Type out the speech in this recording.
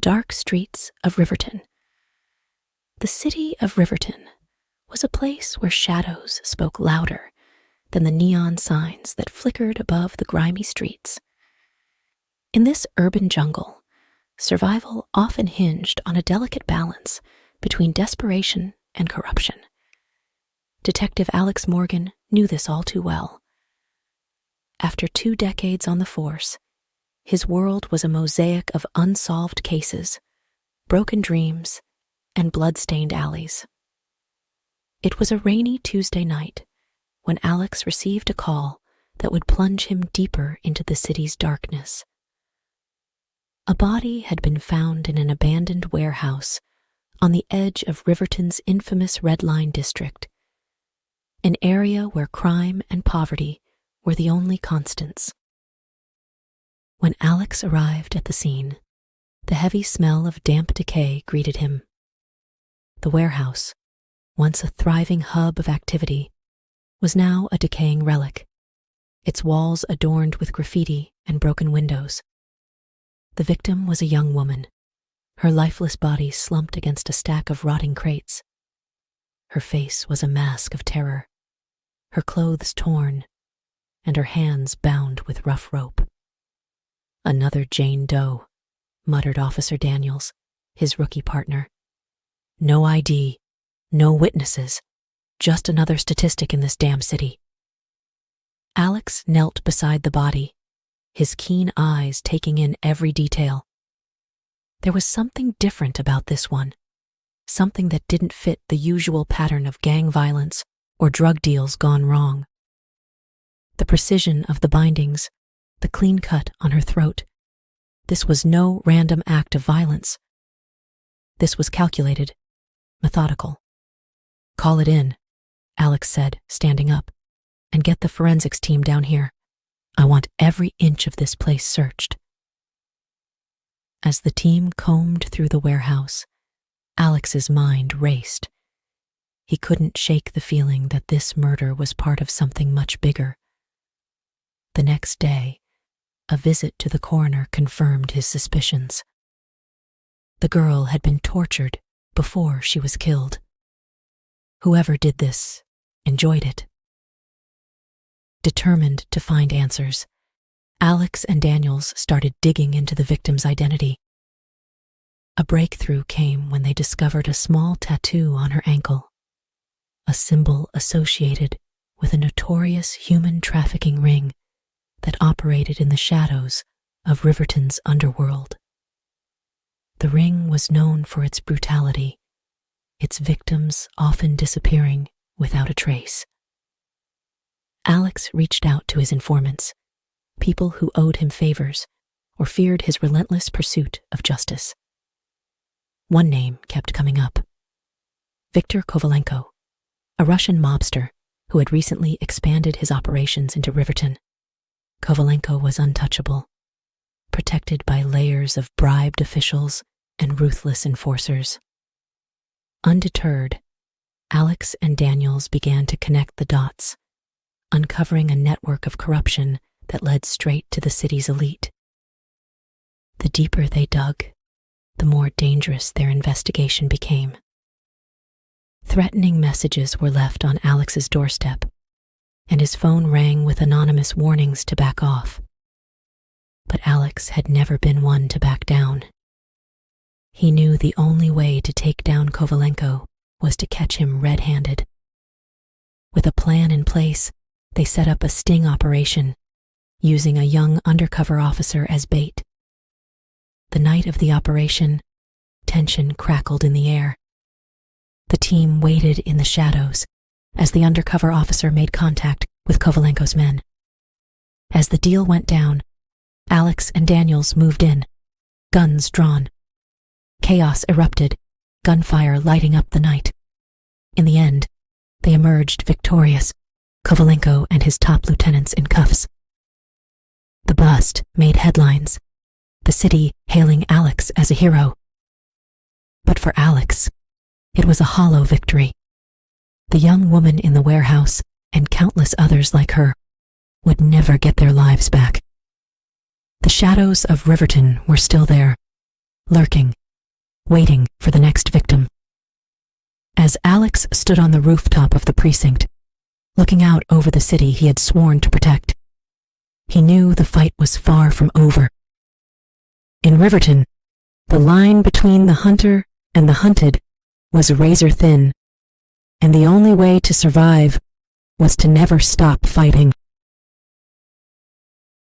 the dark streets of Riverton. The city of Riverton was a place where shadows spoke louder than the neon signs that flickered above the grimy streets. In this urban jungle, survival often hinged on a delicate balance between desperation and corruption. Detective Alex Morgan knew this all too well. After 2 decades on the force, his world was a mosaic of unsolved cases, broken dreams, and blood-stained alleys. It was a rainy Tuesday night when Alex received a call that would plunge him deeper into the city's darkness. A body had been found in an abandoned warehouse on the edge of Riverton's infamous Red Line district, an area where crime and poverty were the only constants. When Alex arrived at the scene, the heavy smell of damp decay greeted him. The warehouse, once a thriving hub of activity, was now a decaying relic, its walls adorned with graffiti and broken windows. The victim was a young woman, her lifeless body slumped against a stack of rotting crates. Her face was a mask of terror, her clothes torn, and her hands bound with rough rope. "Another Jane Doe," muttered Officer Daniels, his rookie partner. "No ID, no witnesses, just another statistic in this damn city." Alex knelt beside the body, his keen eyes taking in every detail. There was something different about this one, something that didn't fit the usual pattern of gang violence or drug deals gone wrong. The precision of the bindings, the clean cut on her throat. This was no random act of violence. This was calculated, methodical. "Call it in," Alex said, standing up, "and get the forensics team down here. I want every inch of this place searched." As the team combed through the warehouse, Alex's mind raced. He couldn't shake the feeling that this murder was part of something much bigger. The next day, a visit to the coroner confirmed his suspicions. The girl had been tortured before she was killed. Whoever did this enjoyed it. Determined to find answers, Alex and Daniels started digging into the victim's identity. A breakthrough came when they discovered a small tattoo on her ankle, a symbol associated with a notorious human trafficking ring that operated in the shadows of Riverton's underworld. The ring was known for its brutality, its victims often disappearing without a trace. Alex reached out to his informants, people who owed him favors or feared his relentless pursuit of justice. One name kept coming up: Viktor Kovalenko, a Russian mobster who had recently expanded his operations into Riverton. Kovalenko was untouchable, protected by layers of bribed officials and ruthless enforcers. Undeterred, Alex and Daniels began to connect the dots, uncovering a network of corruption that led straight to the city's elite. The deeper they dug, the more dangerous their investigation became. Threatening messages were left on Alex's doorstep, and his phone rang with anonymous warnings to back off. But Alex had never been one to back down. He knew the only way to take down Kovalenko was to catch him red-handed. With a plan in place, they set up a sting operation, using a young undercover officer as bait. The night of the operation, tension crackled in the air. The team waited in the shadows as the undercover officer made contact with Kovalenko's men. As the deal went down, Alex and Daniels moved in, guns drawn. Chaos erupted, gunfire lighting up the night. In the end, they emerged victorious, Kovalenko and his top lieutenants in cuffs. The bust made headlines, the city hailing Alex as a hero. But for Alex, it was a hollow victory. The young woman in the warehouse, and countless others like her, would never get their lives back. The shadows of Riverton were still there, lurking, waiting for the next victim. As Alex stood on the rooftop of the precinct, looking out over the city he had sworn to protect, he knew the fight was far from over. In Riverton, the line between the hunter and the hunted was razor thin, and the only way to survive was to never stop fighting.